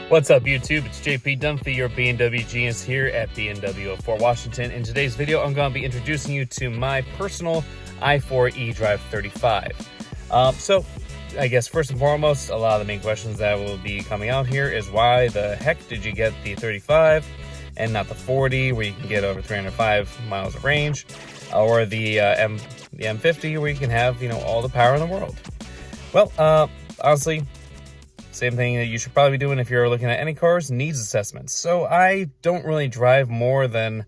What's up YouTube, it's JP Dunphy, your BMW genius here at BMW of Fort Washington. In today's video, I'm going to be introducing you to my personal i4 eDrive35. So, I guess first and foremost, a lot of the main questions that will be coming out here is why the heck did you get the 35 and not the 40 where you can get over 305 miles of range, or the M50 where you can have, all the power in the world. Well, honestly, same thing that you should probably be doing if you're looking at any cars, needs assessments. So I don't really drive more than,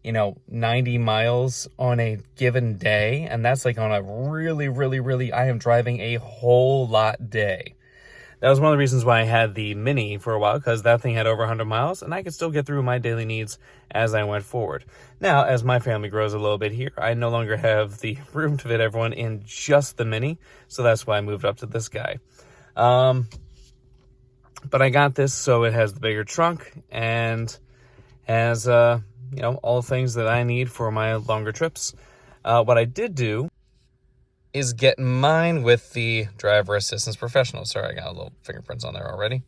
90 miles on a given day. And that's like on a really, I am driving a whole lot day. That was one of the reasons why I had the Mini for a while, because that thing had over 100 miles and I could still get through my daily needs as I went forward. Now, as my family grows a little bit here, I no longer have the room to fit everyone in just the Mini. So that's why I moved up to this guy. But I got this so it has the bigger trunk and has, all the things that I need for my longer trips. What I did do is get mine with the driver assistance professional. Sorry, I got a little fingerprints on there already.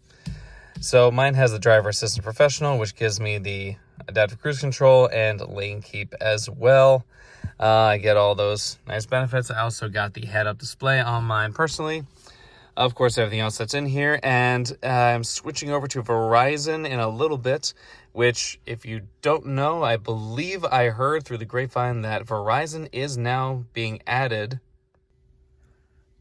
So mine has the driver assistance professional, which gives me the adaptive cruise control and lane keep as well. I get all those nice benefits. I also got the head-up display on mine personally. Of course, everything else that's in here, and I'm switching over to Verizon in a little bit, which, if you don't know, I believe I heard through the grapevine that Verizon is now being added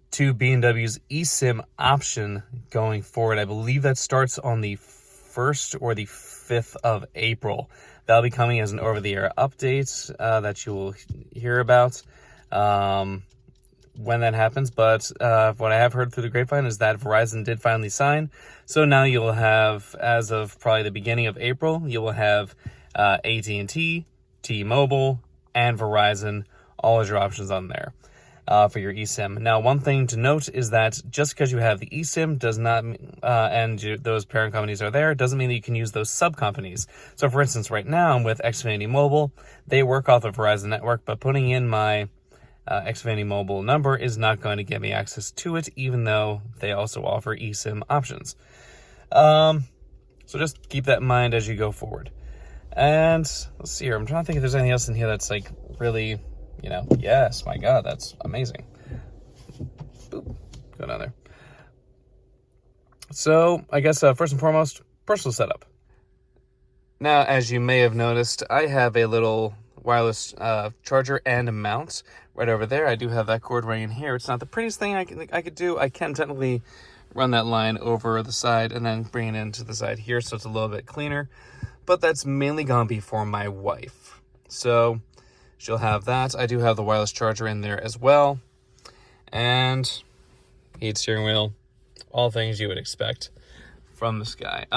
to BMW's eSIM option going forward. I believe that starts on the 1st or the 5th of April. That'll be coming as an over-the-air update that you will hear about when that happens. But what I have heard through the grapevine is that Verizon did finally sign. So now you'll have, as of probably the beginning of April, you will have AT&T, T-Mobile, and Verizon, all as your options on there for your eSIM. Now, one thing to note is that just because you have the eSIM does not, those parent companies are there, doesn't mean that you can use those sub-companies. So, for instance, right now I'm with Xfinity Mobile. They work off the Verizon network, but putting in my Xfinity Mobile number is not going to get me access to it, even though they also offer eSIM options. So just keep that in mind as you go forward. And let's see here. I'm trying to think if there's anything else in here that's like really, yes, my God, that's amazing. Boop, go down there. So I guess first and foremost, personal setup. Now, as you may have noticed, I have a little wireless charger and a mount right over there. I do have that cord right in here. It's not the prettiest thing I could do. I can technically run that line over the side and then bring it into the side here, so it's a little bit cleaner. But that's mainly gonna be for my wife, so she'll have that. I do have the wireless charger in there as well, and heat steering wheel, all things you would expect from this guy.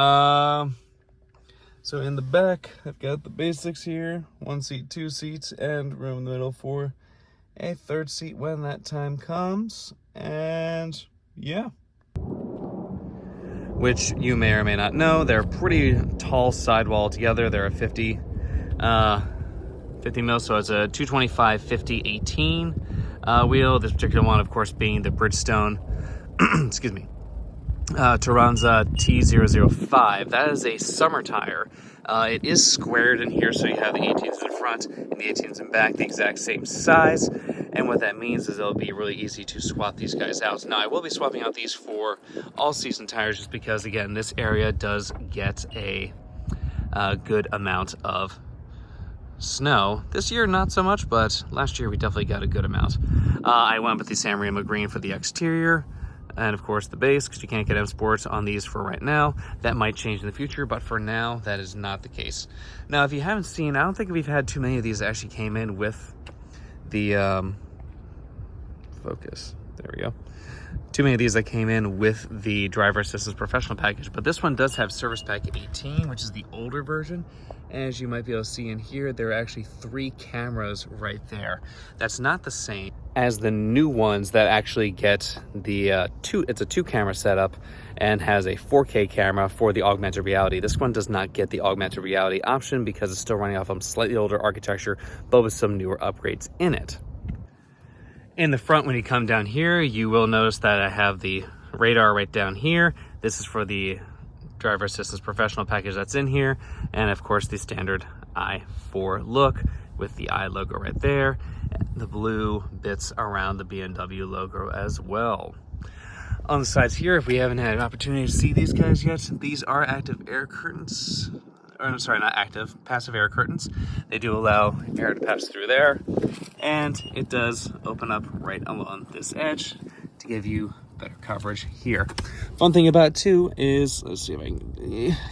So in the back, I've got the basics here, 1 seat, 2 seats, and room in the middle for a 3rd seat when that time comes. And yeah. Which you may or may not know, they're pretty tall sidewall together. They're a 50 mil, so it's a 225/50/18 wheel. This particular one, of course, being the Bridgestone, excuse me, Turanza T005. That is a summer tire. It is squared in here, so you have the 18s in front and the 18s in back, the exact same size. And what that means is it'll be really easy to swap these guys out. Now, I will be swapping out these for all-season tires just because, again, this area does get a good amount of snow. This year, not so much, but last year we definitely got a good amount. I went with the San Remo green for the exterior, and of course the base, because you can't get M Sports on these for right now. That might change in the future, but for now, that is not the case. Now, if you haven't seen, I don't think we've had too many of these that actually came in with the focus. There we go. Too many of these that came in with the driver assistance professional package, but this one does have service pack 18, which is the older version. As you might be able to see in here, there are actually 3 cameras right there. That's not the same as the new ones that actually get the it's a 2-camera setup and has a 4K camera for the augmented reality. This one does not get the augmented reality option because it's still running off of slightly older architecture, but with some newer upgrades in it. In the front, when you come down here, you will notice that I have the radar right down here. This is for the driver assistance professional package that's in here, and of course the standard i4 look with the I logo right there, the blue bits around the BMW logo as well. On the sides here, if we haven't had an opportunity to see these guys yet, these are active air curtains. Or, I'm sorry, not active, passive air curtains. They do allow air to pass through there, and it does open up right along this edge to give you better coverage here. Fun thing about it too is, let's see if I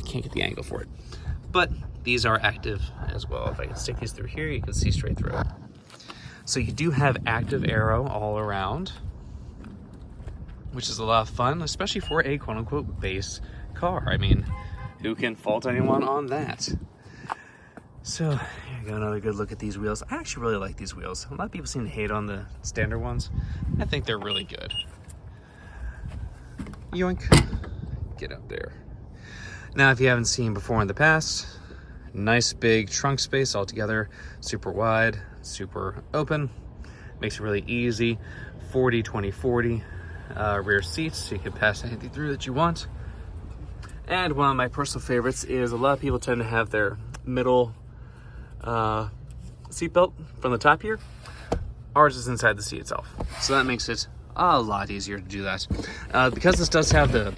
can't get the angle for it, but these are active as well. If I can stick these through here, you can see straight through it. So you do have active aero all around, which is a lot of fun, especially for a quote-unquote base car. I mean, who can fault anyone on that? So here you go, another good look at these wheels. I actually really like these wheels. A lot of people seem to hate on the standard ones. I think they're really good. Yoink, get up there. Now, if you haven't seen before in the past, nice big trunk space altogether, super wide, super open, makes it really easy. 40, 20, 40 rear seats, so you can pass anything through that you want. And one of my personal favorites is a lot of people tend to have their middle seatbelt from the top here. Ours is inside the seat itself, so that makes it a lot easier to do that. Because this does have the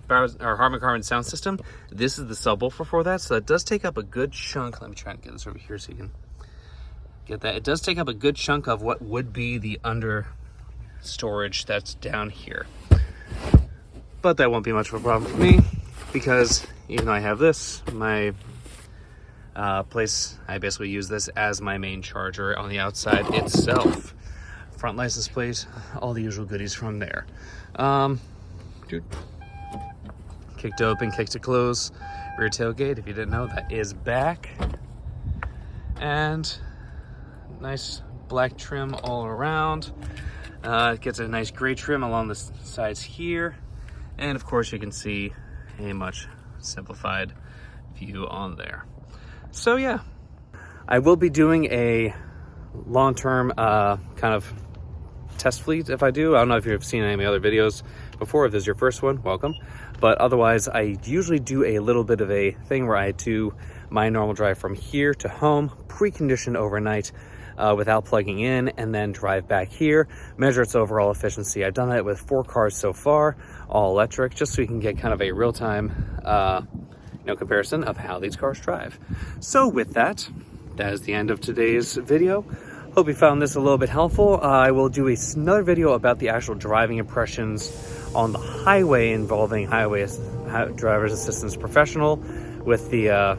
Harman Kardon sound system, this is the subwoofer for that, so that does take up a good chunk. Let me try and get this over here so you can get that. It does take up a good chunk of what would be the under storage that's down here. But that won't be much of a problem for me, because even though I have this, my place, I basically use this as my main charger on the outside itself. Front license plate, all the usual goodies from there. Dude. Kick to open, kick to close. Rear tailgate, if you didn't know, that is back. And nice black trim all around. It gets a nice gray trim along the sides here. And of course you can see a much simplified view on there. So yeah, I will be doing a long-term kind of test fleet if I do. I don't know if you've seen any of my other videos before. If this is your first one, welcome. But otherwise, I usually do a little bit of a thing where I do my normal drive from here to home, preconditioned overnight without plugging in, and then drive back here, measure its overall efficiency. I've done that with 4 cars so far, all electric, just so we can get kind of a real-time comparison of how these cars drive. So with that, that is the end of today's video. Hope you found this a little bit helpful. I will do another video about the actual driving impressions on the highway involving driver's assistance professional with the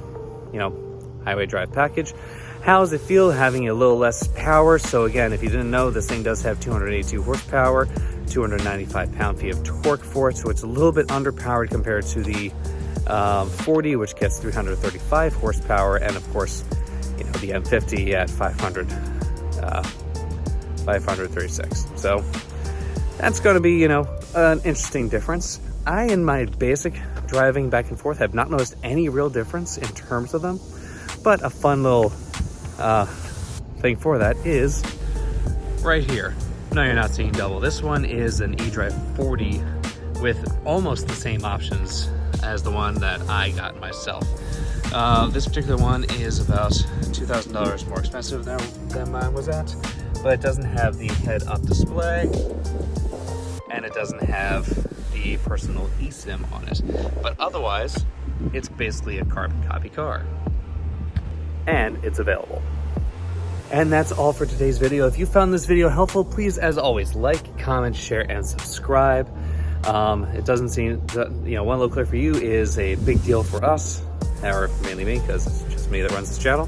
highway drive package. How does it feel having a little less power? So again, if you didn't know, this thing does have 282 horsepower, 295 pound-feet of torque for it, so it's a little bit underpowered compared to the 40, which gets 335 horsepower, and of course, the M50 at 536. So that's going to be, an interesting difference. In my basic driving back and forth, have not noticed any real difference in terms of them, but a fun little thing for that is right here. No, you're not seeing double. This one is an eDrive40 with almost the same options as the one that I got myself. This particular one is about $2,000 more expensive than mine was at, but it doesn't have the head-up display, and it doesn't have the personal eSIM on it. But otherwise, it's basically a carbon copy car. And it's available. And that's all for today's video. If you found this video helpful, please, as always, like, comment, share, and subscribe. It doesn't seem, one little click for you is a big deal for us, or mainly me, because it's just me that runs this channel.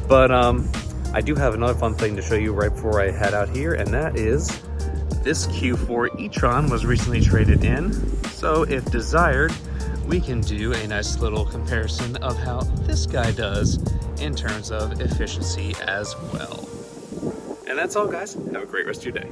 But I do have another fun thing to show you right before I head out here, and that is this Q4 e-tron was recently traded in. So if desired, we can do a nice little comparison of how this guy does in terms of efficiency as well. And that's all, guys. Have a great rest of your day.